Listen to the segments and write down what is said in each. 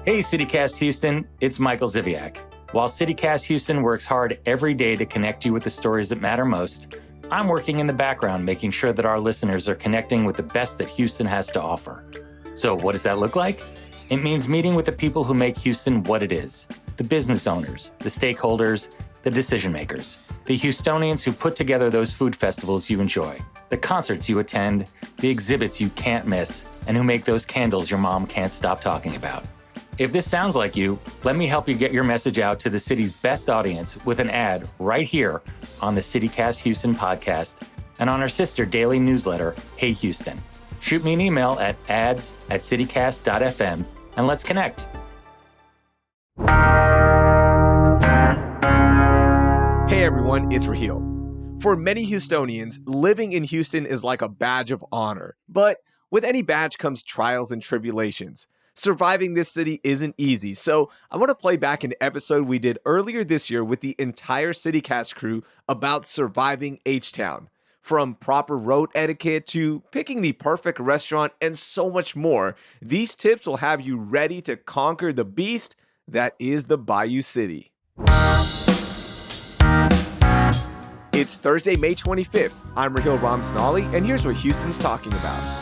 Hey, CityCast Houston, it's Michael Ziviak. While CityCast Houston works hard every day to connect you with the stories that matter most, I'm working in the background making sure that our listeners are connecting with the best that Houston has to offer. So what does that look like? It means meeting with the people who make Houston what it is. The business owners, the stakeholders, the decision makers, the Houstonians who put together those food festivals you enjoy, the concerts you attend, the exhibits you can't miss, and who make those candles your mom can't stop talking about. If this sounds like you, let me help you get your message out to the city's best audience with an ad right here on the CityCast Houston podcast and on our sister daily newsletter, Hey Houston. Shoot me an email at ads@citycast.fm and let's connect. Hey everyone, it's Raheel. For many Houstonians, living in Houston is like a badge of honor. But with any badge comes trials and tribulations. Surviving this city isn't easy, so I want to play back an episode we did earlier this year with the entire CityCast crew about surviving H-Town. From proper road etiquette to picking the perfect restaurant and so much more, these tips will have you ready to conquer the beast that is the Bayou City. It's Thursday, May 25th. I'm Raheel Ramzanali, and here's what Houston's talking about.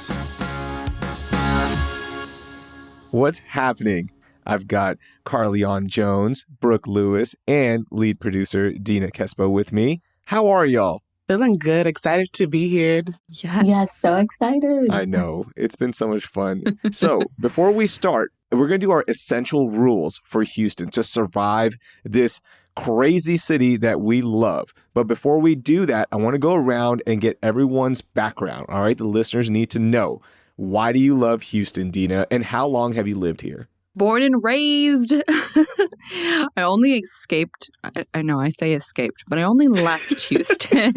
What's happening? I've got Carlignon Jones, Brooke Lewis, and lead producer Dina Kesbeh with me. How are y'all? Feeling good. Excited to be here. Yes, so excited. I know. It's been so much fun. So before we start, we're going to do our essential rules for Houston to survive this crazy city that we love. But before we do that, I want to go around and get everyone's background. All right, the listeners need to know. Why do you love Houston, Dina? And how long have you lived here? Born and raised. I only escaped. I know I say escaped, but I only left Houston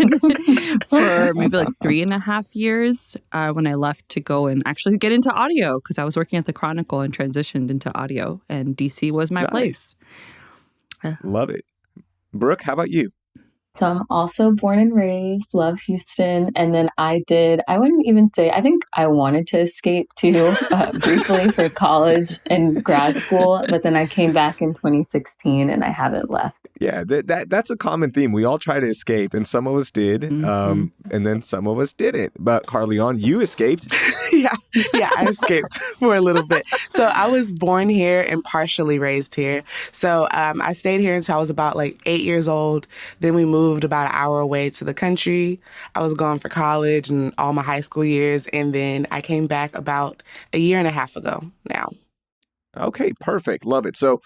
for maybe like 3.5 years when I left to go and actually get into audio because I was working at the Chronicle and transitioned into audio, and DC was my place. Love it. Brooke, how about you? So I'm also born and raised, love Houston. And then I wouldn't even say, I think I wanted to escape too, briefly for college and grad school. But then I came back in 2016 and I haven't left. Yeah, that's a common theme. We all try to escape, and some of us did, and then some of us didn't. But Carlignon, you escaped. Yeah, I escaped for a little bit. So I was born here and partially raised here. So I stayed here until I was about like 8 years old. Then we moved about an hour away to the country. I was gone for college and all my high school years, and then I came back about 1.5 years ago now. Okay, perfect. Love it. So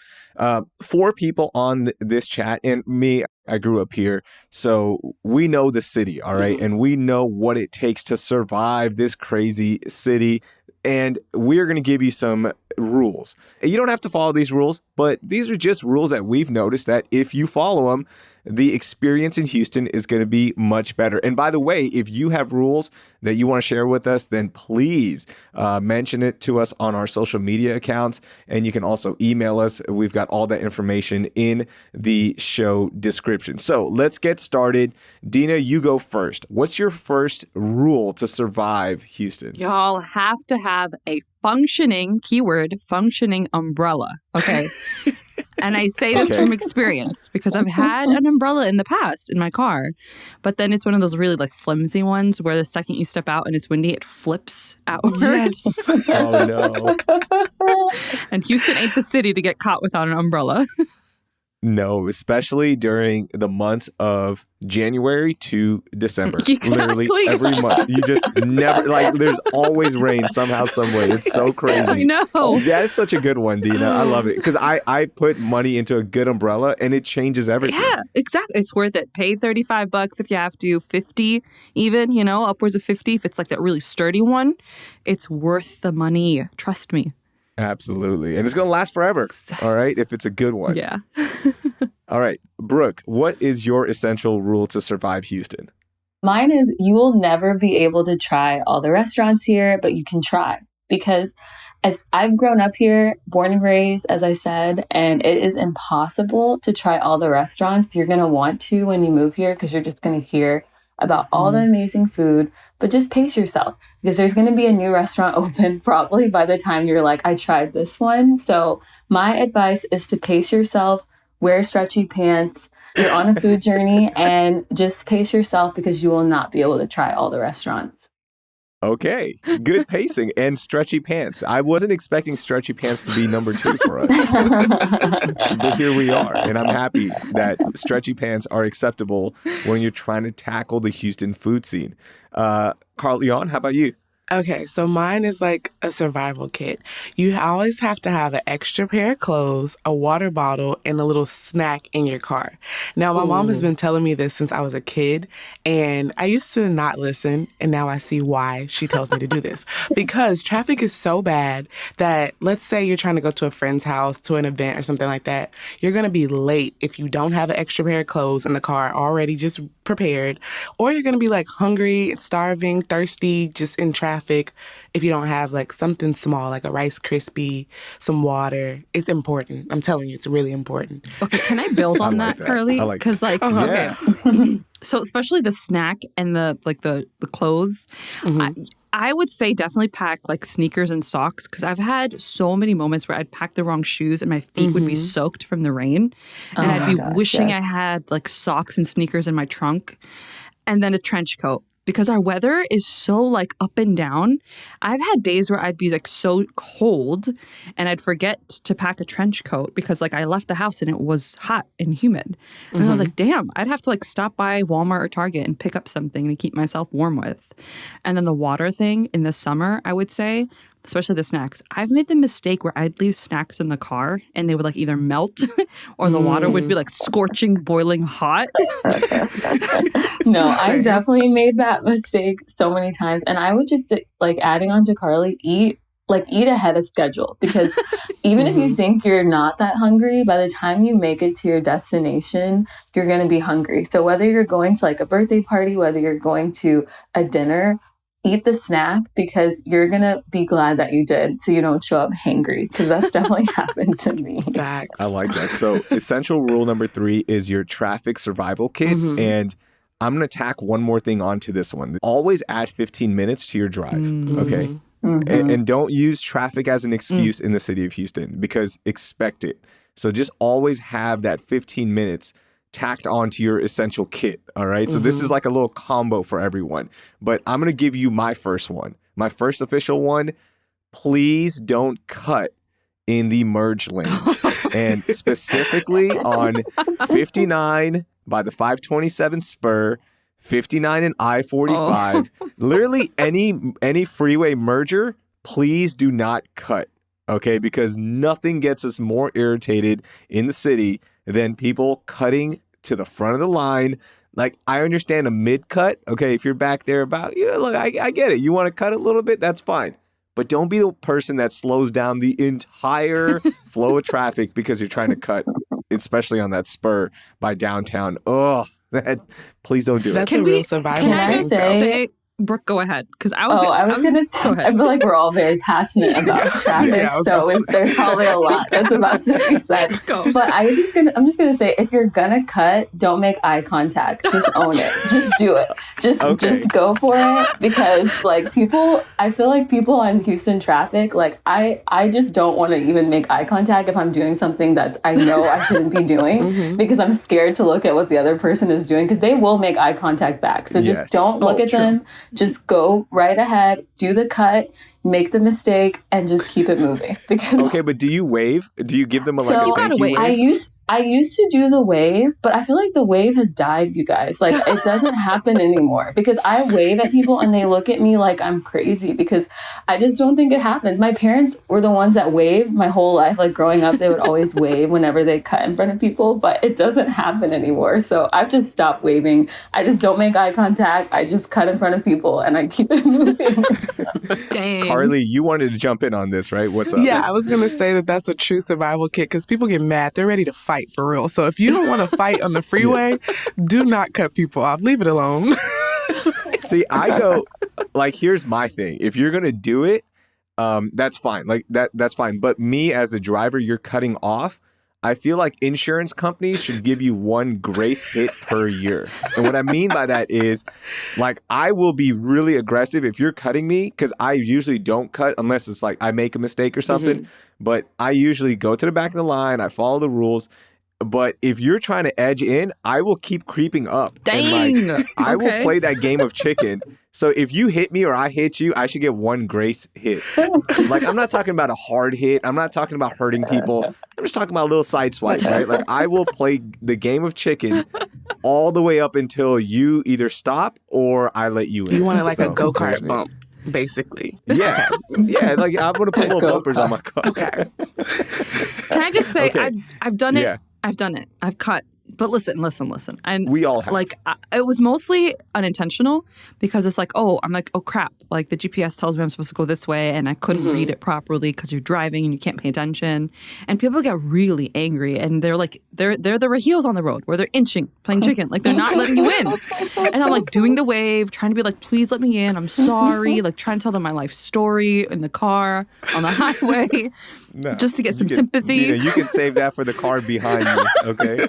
4 people on this chat, and me, I grew up here, so we know the city, all right? And we know what it takes to survive this crazy city. And we're going to give you some rules. You don't have to follow these rules, but these are just rules that we've noticed that if you follow them, the experience in Houston is going to be much better. And by the way, if you have rules that you want to share with us, then please mention it to us on our social media accounts. And you can also email us. We've got all that information in the show description. So let's get started. Dina, you go first. What's your first rule to survive Houston? Y'all have to have a functioning, keyword, functioning umbrella. Okay. And I say this from experience because I've had an umbrella in the past in my car, but then it's one of those really like flimsy ones where the second you step out and it's windy, it flips outwards. Yes. Oh, no. And Houston ain't the city to get caught without an umbrella. No, especially during the months of January to December. Exactly. Literally every month. You just never, like, there's always rain somehow, some way. It's so crazy. I know. That is such a good one, Dina. I love it. Because I put money into a good umbrella and it changes everything. Yeah, exactly. It's worth it. Pay $35 if you have to, 50 even, upwards of 50 if it's like that really sturdy one. It's worth the money. Trust me. Absolutely. And it's going to last forever. All right. If it's a good one. Yeah. All right. Brooke, what is your essential rule to survive Houston? Mine is you will never be able to try all the restaurants here, but you can try. Because as I've grown up here, born and raised, as I said, and it is impossible to try all the restaurants you're going to want to when you move here because you're just going to hear about all the amazing food, but just pace yourself because there's going to be a new restaurant open probably by the time you're like, I tried this one. So my advice is to pace yourself, wear stretchy pants. You're on a food journey and just pace yourself because you will not be able to try all the restaurants. Okay, good pacing and stretchy pants. I wasn't expecting stretchy pants to be number 2 for us, but here we are, and I'm happy that stretchy pants are acceptable when you're trying to tackle the Houston food scene. Carlignon, how about you? Okay, so mine is like a survival kit. You always have to have an extra pair of clothes, a water bottle, and a little snack in your car. Now, my mom has been telling me this since I was a kid, and I used to not listen, and now I see why she tells me to do this. Because traffic is so bad that, let's say you're trying to go to a friend's house, to an event or something like that, you're going to be late if you don't have an extra pair of clothes in the car already just prepared, or you're going to be like hungry, starving, thirsty, just in traffic. If you don't have like something small, like a Rice Krispie, some water. It's important. I'm telling you, it's really important. Okay, can I build on that, Carly? Because okay. So especially the snack and the clothes, I would say definitely pack like sneakers and socks because I've had so many moments where I'd pack the wrong shoes and my feet would be soaked from the rain. And I'd be wishing I had like socks and sneakers in my trunk and then a trench coat. Because our weather is so like up and down. I've had days where I'd be like so cold and I'd forget to pack a trench coat because like I left the house and it was hot and humid. And I was like, damn, I'd have to like stop by Walmart or Target and pick up something to keep myself warm with. And then the water thing in the summer, I would say, especially the snacks. I've made the mistake where I'd leave snacks in the car and they would like either melt or the water would be like scorching, boiling hot. No, I definitely made that mistake so many times. And I would just like adding on to Carly, eat ahead of schedule because even if you think you're not that hungry, by the time you make it to your destination, you're going to be hungry. So whether you're going to like a birthday party, whether you're going to a dinner, eat the snack because you're going to be glad that you did so you don't show up hangry because that's definitely happened to me. Facts. I like that. So essential rule number 3 is your traffic survival kit. And I'm going to tack one more thing onto this one. Always add 15 minutes to your drive, okay? And don't use traffic as an excuse in the city of Houston because expect it. So just always have that 15 minutes tacked onto your essential kit, all right? So this is like a little combo for everyone. But I'm going to give you my first one. My first official one, please don't cut in the merge lanes. And specifically on 59 by the 527 spur, 59 and I-45, literally any freeway merger, please do not cut, okay? Because nothing gets us more irritated in the city than people cutting to the front of the line. Like, I understand a mid-cut, okay? If you're back there about, look, I get it. You want to cut a little bit, that's fine. But don't be the person that slows down the entire flow of traffic because you're trying to cut, especially on that spur by downtown. Oh, please don't do it. That's a real survival Can I thing. say, Brooke, go ahead. Because I was going to say, I feel like we're all very passionate about traffic, there's probably a lot that's about to be said. Go. But I'm just going to say, if you're going to cut, don't make eye contact. Just own it. Just do it. Just go for it. Because like I feel like people on Houston traffic, like I just don't want to even make eye contact if I'm doing something that I know I shouldn't be doing because I'm scared to look at what the other person is doing because they will make eye contact back. So just don't look at them. Just go right ahead, do the cut, make the mistake, and just keep it moving. Okay, but do you wave? Do you give them a thank you wave? I used to do the wave, but I feel like the wave has died, you guys. Like, it doesn't happen anymore because I wave at people and they look at me like I'm crazy because I just don't think it happens. My parents were the ones that waved my whole life. Like, growing up, they would always wave whenever they cut in front of people, but it doesn't happen anymore. So I've just stopped waving. I just don't make eye contact. I just cut in front of people and I keep it moving. Dang. Carly, you wanted to jump in on this, right? What's up? Yeah, I was going to say that that's a true survival kit because people get mad. They're ready to fight for real. So if you don't want to fight on the freeway, do not cut people off. Leave it alone. See, I go, like, here's my thing. If you're going to do it, that's fine. Like, that's fine. But me as the driver you're cutting off, I feel like insurance companies should give you one grace hit per year. And what I mean by that is, like, I will be really aggressive if you're cutting me, because I usually don't cut unless it's like I make a mistake or something. But I usually go to the back of the line. I follow the rules. But if you're trying to edge in, I will keep creeping up. Dang. And like, I will Okay. play that game of chicken. So if you hit me or I hit you, I should get one grace hit. Like, I'm not talking about a hard hit. I'm not talking about hurting people. I'm just talking about a little side swipe, right? Like, I will play the game of chicken all the way up until you either stop or I let you in. You want it like a So, go-kart there's me. bump, basically. Yeah. Yeah, like I'm going to put little bumpers on my car. Okay. Can I just say, Okay. I've done it. Yeah. I've done it. I've cut. But listen. And We all have. like, it was mostly unintentional because it's like, oh crap. Like the GPS tells me I'm supposed to go this way and I couldn't read it properly because you're driving and you can't pay attention. And people get really angry and they're like, they're the Raheels on the road where they're inching, playing chicken. Like they're not letting you in. And I'm like doing the wave, trying to be like, please let me in. I'm sorry. Like trying to tell them my life story in the car, on the highway. No, just to get some you can- sympathy. Dina, you can save that for the car behind you, okay?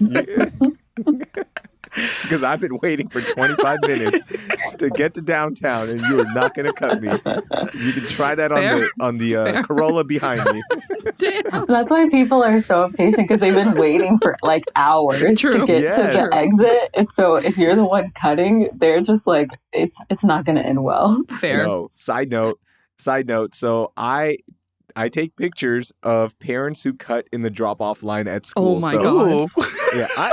Because I've been waiting for 25 minutes to get to downtown, and you are not going to cut me. You can try that on the Fair. Corolla behind me. Damn. That's why people are so impatient because they've been waiing for like hours True. to get to Yes. the exit. And so if you're the one cutting, they're just like, it's not going to end well. Fair. No. Side note. So I take pictures of parents who cut in the drop-off line at school. Oh my So, God. Ooh. Yeah,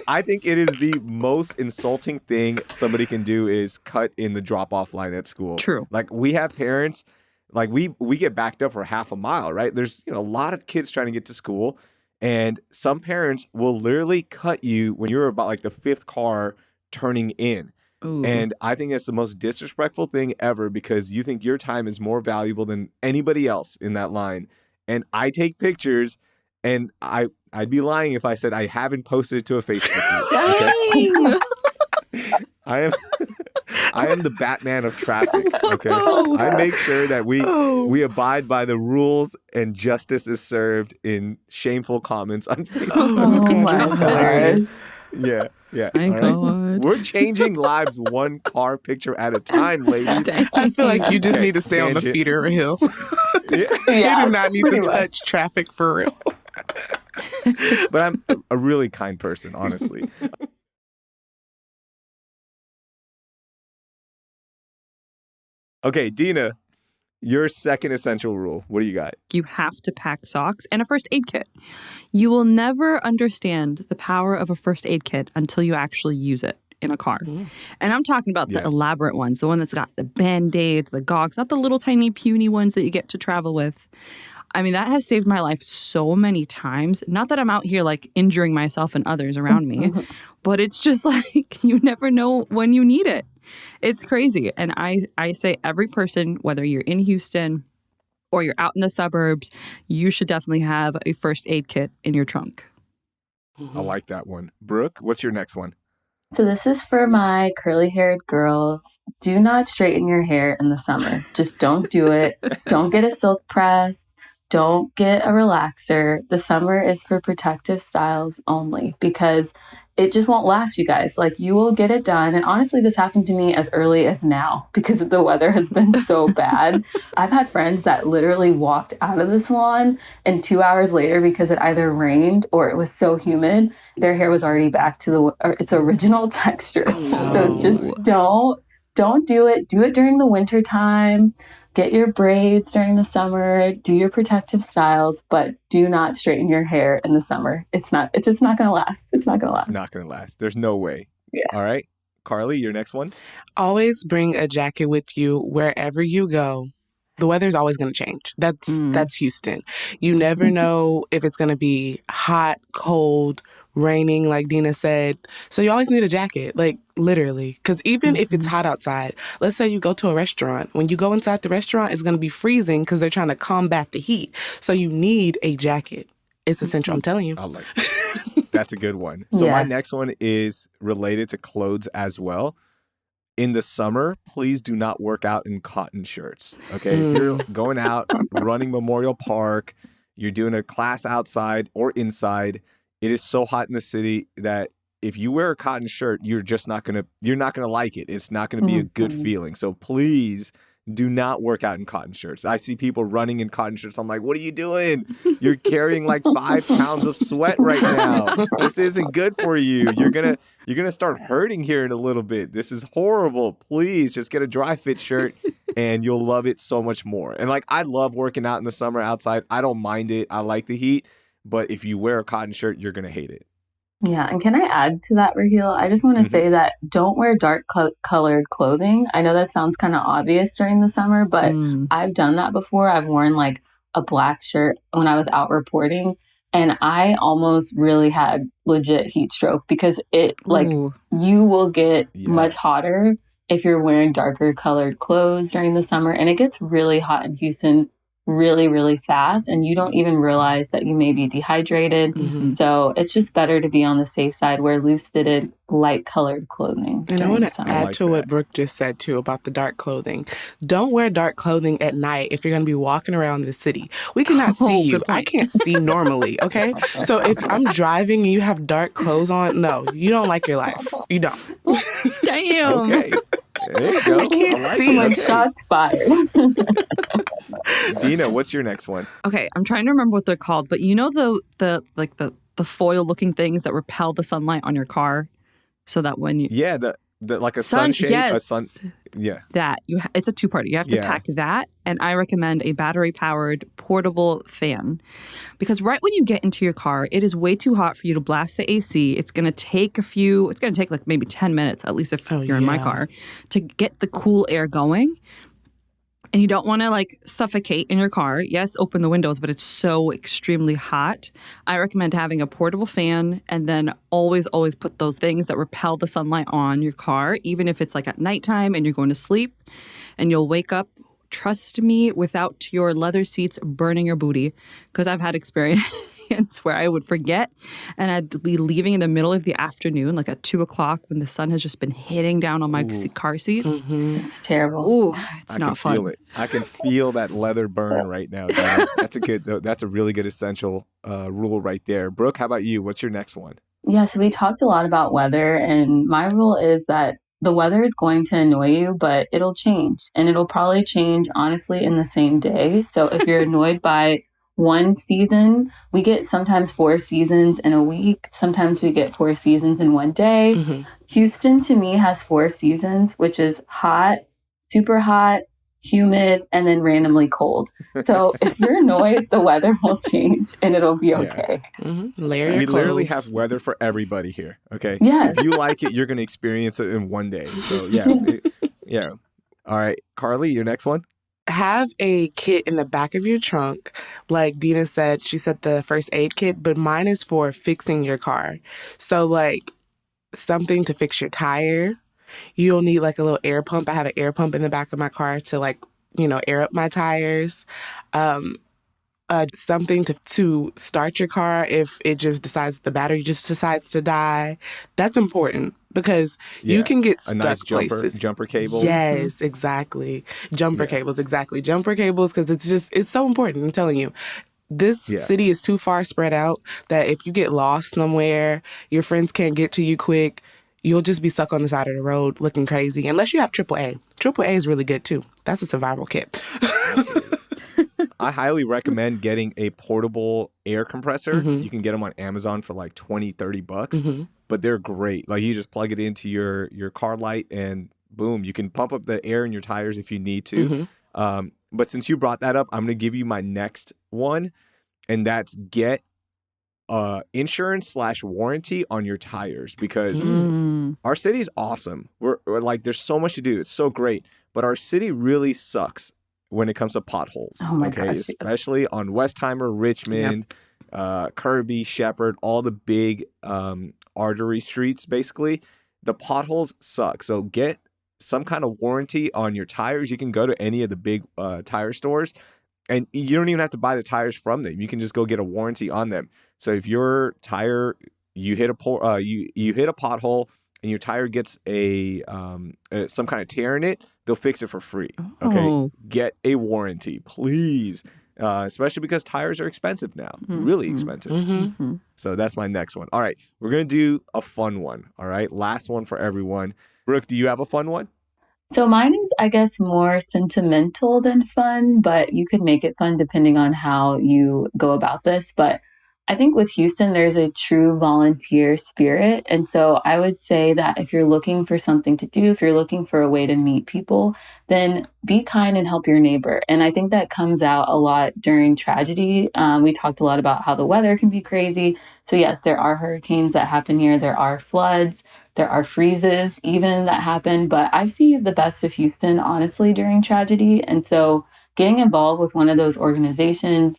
I think it is the most insulting thing somebody can do is cut in the drop-off line at school. True. Like, we have parents, like, we get backed up for half a mile, right? There's, a lot of kids trying to get to school, and some parents will literally cut you when you're about, like, the fifth car turning in. Ooh. And I think it's the most disrespectful thing ever because you think your time is more valuable than anybody else in that line. And I take pictures, and I'd be lying if I said I haven't posted it to a Facebook group. Dang. I am the Batman of traffic. Okay, I make sure that we abide by the rules and justice is served in shameful comments on Facebook. Oh, Oh my goodness. God. Hilarious. Yeah. My all right? God. We're changing lives one car picture at a time, ladies. I feel like you just Okay, need to stay on the tangent. feeder hill. Yeah. You do not need to pretty much. touch traffic for real. But I'm a really kind person, honestly. Okay, Dina, your second essential rule. What do you got? You have to pack socks and a first aid kit. You will never understand the power of a first aid kit until you actually use it in a car. And I'm talking about the Yes. elaborate ones, the one that's got the Band-Aids, the gaugs, not the little tiny puny ones that you get to travel with. I mean, that has saved my life so many times. Not that I'm out here like injuring myself and others around me, but it's just like you never know when you need it. It's crazy. And I say every person, whether you're in Houston or you're out in the suburbs, you should definitely have a first aid kit in your trunk. I like that one. Brooke, what's your next one? So this is for my curly-haired girls. Do not straighten your hair in the summer. Just don't do it. Don't get a silk press. Don't get a relaxer. The summer is for protective styles only because it just won't last, you guys. Like, you will get it done. And honestly, this happened to me as early as now because the weather has been so bad. I've had friends that literally walked out of the salon and 2 hours later, because it either rained or it was so humid, their hair was already back to its original texture. So just don't do it. Do it during the winter time. Get your braids during the summer, do your protective styles, but do not straighten your hair in the summer. It's just not going to last. It's not going to last. It's not going to last. There's no way. Yeah. All right. Carly, your next one? Always bring a jacket with you wherever you go. The weather's always going to change. That's Houston. You never know if it's going to be hot, cold, raining, like Dina said. So you always need a jacket, like literally. Because even if it's hot outside, let's say you go to a restaurant. When you go inside the restaurant, it's going to be freezing because they're trying to combat the heat. So you need a jacket. It's essential, I'm telling you. I like that. That's a good one. So Yeah. my next one is related to clothes as well. In the summer, please do not work out in cotton shirts. Okay. If you're going out, running Memorial Park, you're doing a class outside or inside. It is so hot in the city that if you wear a cotton shirt, you're not gonna like it. It's not gonna be a good feeling. So please do not work out in cotton shirts. I see people running in cotton shirts. I'm like, what are you doing? You're carrying like 5 pounds of sweat right now. This isn't good for you. You're gonna start hurting here in a little bit. This is horrible. Please just get a dry fit shirt and you'll love it so much more. And like, I love working out in the summer outside. I don't mind it. I like the heat. But if you wear a cotton shirt, you're gonna hate it. Yeah, and can I add to that, Raheel? I just want to say that don't wear dark colored clothing. I know that sounds kind of obvious during the summer, but I've done that before. I've worn like a black shirt when I was out reporting, and I almost really had legit heat stroke because you will get much hotter if you're wearing darker colored clothes during the summer, and it gets really hot in Houston really, really fast, and you don't even realize that you may be dehydrated. So it's just better to be on the safe side, wear loose fitted, light colored clothing. And I want to add like to what Brooke just said too about the dark clothing. Don't wear dark clothing at night if you're going to be walking around the city. We cannot see you. I can't see normally, okay? So if I'm driving and you have dark clothes on, no, you don't like your life. You don't. Damn. Okay. There you go. I can't see. Like shots fired. Dina, what's your next one? Okay, I'm trying to remember what they're called, but you know the foil looking things that repel the sunlight on your car, so that when you the like a sunshade, it's a 2-parter. You have to pack that, and I recommend a battery powered portable fan, because right when you get into your car, it is way too hot for you to blast the AC. It's going to take like maybe 10 minutes, at least if you're in my car, to get the cool air going. And you don't want to like suffocate in your car. Yes, open the windows, but it's so extremely hot. I recommend having a portable fan, and then always put those things that repel the sunlight on your car, even if it's like at nighttime and you're going to sleep and you'll wake up, trust me, without your leather seats burning your booty. Because I've had experience where I would forget and I'd be leaving in the middle of the afternoon, like at 2:00 when the sun has just been hitting down on my car seats. It's terrible. Ooh, it's not fun. Feel it. I can feel that leather burn right now. That's a really good essential rule right there. Brooke, how about you? What's your next one? Yeah, so we talked a lot about weather, and my rule is that the weather is going to annoy you, but it'll change, and it'll probably change honestly in the same day. So if you're annoyed by one season, we get sometimes 4 seasons in a week. Sometimes we get 4 seasons in one day. Houston to me has 4 seasons, which is hot, super hot, humid, and then randomly cold. So if you're annoyed, the weather will change and it'll be okay. Layer your We clothes. literally have weather for everybody here. Okay. Yeah. If you like it, you're going to experience it in one day. So yeah. All right, Carly, your next one. Have a kit in the back of your trunk. Like Dina said, she said the first aid kit, but mine is for fixing your car. So like something to fix your tire. You'll need like a little air pump. I have an air pump in the back of my car to like, air up my tires. Something to start your car if the battery just decides to die. That's important because you can get stuck nice places. Jumper cable. Yes, exactly. Jumper cables, exactly. Jumper cables, because it's so important. I'm telling you. This city is too far spread out that if you get lost somewhere, your friends can't get to you quick, you'll just be stuck on the side of the road looking crazy. Unless you have AAA. AAA is really good too. That's a survival kit. I highly recommend getting a portable air compressor. You can get them on Amazon for like $20-$30, but they're great. Like you just plug it into your car light and boom, you can pump up the air in your tires if you need to. But since you brought that up, I'm going to give you my next one, and that's get insurance/warranty on your tires, because our city is awesome. We're like, there's so much to do. It's so great, but our city really sucks when it comes to potholes. Oh my gosh, especially on Westheimer, Richmond, Kirby, Shepherd, all the big artery streets. Basically, the potholes suck. So get some kind of warranty on your tires. You can go to any of the big tire stores, and you don't even have to buy the tires from them. You can just go get a warranty on them. So if your tire, you hit a pothole and your tire gets some kind of tear in it, they'll fix it for free. Okay, get a warranty, please. especially because tires are expensive now, really expensive. Mm-hmm. So that's my next one. All right, we're going to do a fun one. All right, last one for everyone. Brooke, do you have a fun one? So mine is, I guess, more sentimental than fun, but you could make it fun depending on how you go about this. But I think with Houston, there's a true volunteer spirit. And so I would say that if you're looking for something to do, if you're looking for a way to meet people, then be kind and help your neighbor. And I think that comes out a lot during tragedy. We talked a lot about how the weather can be crazy. So yes, there are hurricanes that happen here. There are floods. There are freezes even that happen, but I see the best of Houston, honestly, during tragedy. And so getting involved with one of those organizations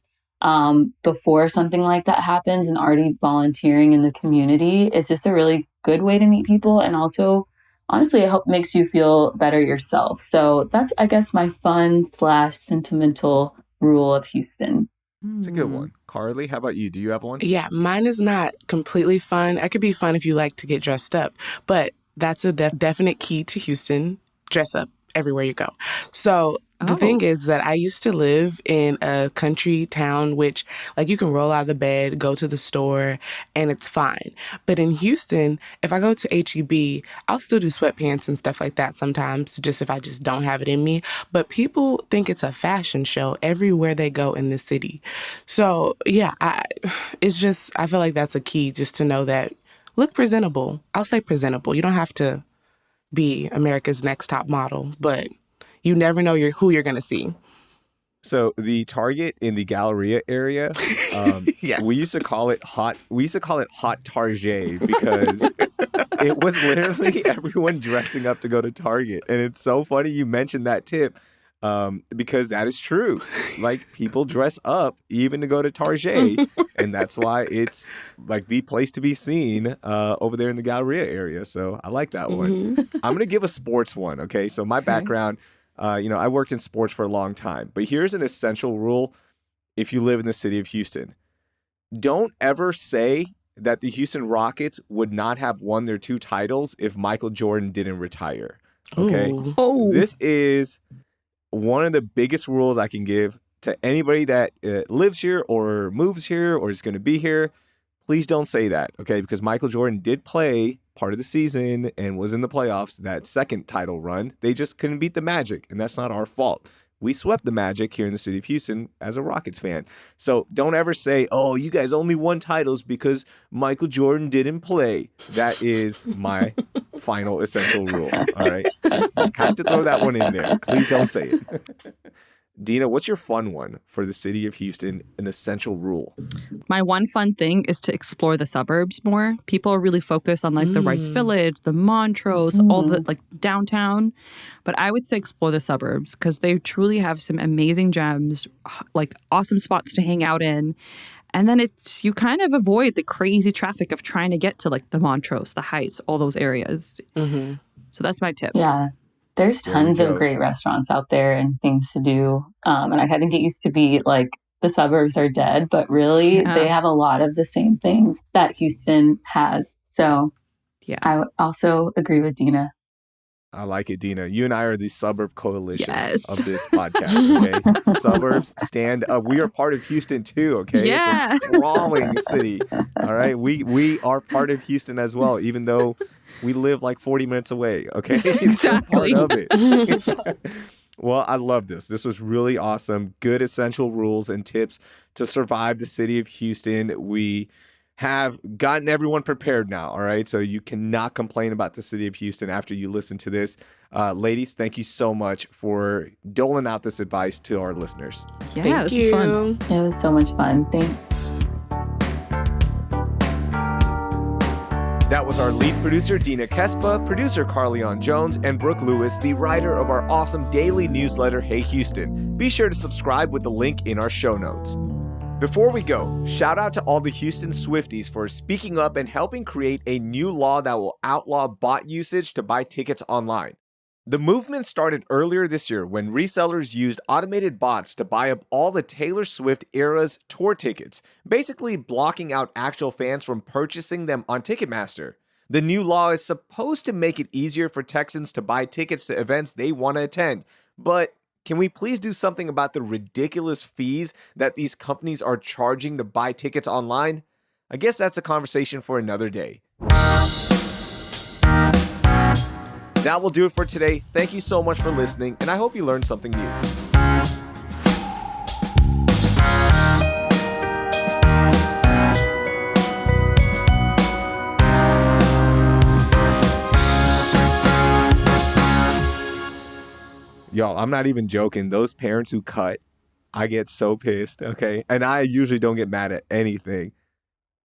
before something like that happens and already volunteering in the community is just a really good way to meet people. And also, honestly, it makes you feel better yourself. So that's, I guess, my fun / sentimental rule of Houston. It's a good one. Carly, how about you? Do you have one? Yeah, mine is not completely fun. It could be fun if you like to get dressed up, but that's a definite key to Houston. Dress up everywhere you go. So the thing is that I used to live in a country town, which like you can roll out of the bed, go to the store, and it's fine. But in Houston, if I go to HEB, I'll still do sweatpants and stuff like that sometimes, just if I just don't have it in me. But people think it's a fashion show everywhere they go in the city. So yeah, I feel like that's a key, just to know that look presentable. I'll say presentable. You don't have to be America's Next Top Model, but you never know who you're going to see. So the Target in the Galleria area, Yes. we used to call it hot Target because it was literally everyone dressing up to go to Target. And it's so funny you mentioned that tip because that is true. Like people dress up even to go to Target. And that's why it's like the place to be seen over there in the Galleria area. So I like that one. I'm going to give a sports one. Okay. So my background, I worked in sports for a long time, but here's an essential rule. If you live in the city of Houston, don't ever say that the Houston Rockets would not have won their 2 titles if Michael Jordan didn't retire. Okay. This is one of the biggest rules I can give to anybody that lives here or moves here or is going to be here. Please don't say that, okay? Because Michael Jordan did play part of the season and was in the playoffs, that second title run. They just couldn't beat the Magic, and that's not our fault. We swept the Magic here in the city of Houston as a Rockets fan. So don't ever say, oh, you guys only won titles because Michael Jordan didn't play. That is my final essential rule, all right? Just have to throw that one in there. Please don't say it. Dina, what's your fun one for the city of Houston, an essential rule? My one fun thing is to explore the suburbs more. People are really focused on like the Rice Village, the Montrose, all the like downtown. But I would say explore the suburbs because they truly have some amazing gems, like awesome spots to hang out in. And then you kind of avoid the crazy traffic of trying to get to like the Montrose, the Heights, all those areas. So that's my tip. Yeah. There's tons of great restaurants out there and things to do. And I think it used to be like the suburbs are dead, but really they have a lot of the same things that Houston has. So yeah, I also agree with Dina. I like it, Dina. You and I are the suburb coalition of this podcast, okay? Suburbs, stand up. We are part of Houston too, okay? Yeah. It's a sprawling city, all right? We are part of Houston as well, even though we live like 40 minutes away, okay? Exactly. Part of it. Well, I love this. This was really awesome. Good essential rules and tips to survive the city of Houston. We have gotten everyone prepared now, all right? So you cannot complain about the city of Houston after you listen to this. Ladies, thank you so much for doling out this advice to our listeners. Yeah, this was fun. It was so much fun. Thanks. That was our lead producer, Dina Kesbeh, producer Carlignon Jones, and Brooke Lewis, the writer of our awesome daily newsletter, Hey Houston. Be sure to subscribe with the link in our show notes. Before we go, shout out to all the Houston Swifties for speaking up and helping create a new law that will outlaw bot usage to buy tickets online. The movement started earlier this year when resellers used automated bots to buy up all the Taylor Swift era's tour tickets, basically blocking out actual fans from purchasing them on Ticketmaster. The new law is supposed to make it easier for Texans to buy tickets to events they want to attend, but Can we please do something about the ridiculous fees that these companies are charging to buy tickets online? I guess that's a conversation for another day. That will do it for today. Thank you so much for listening, and I hope you learned something new. Y'all, I'm not even joking. Those parents who cut, I get so pissed, okay? And I usually don't get mad at anything.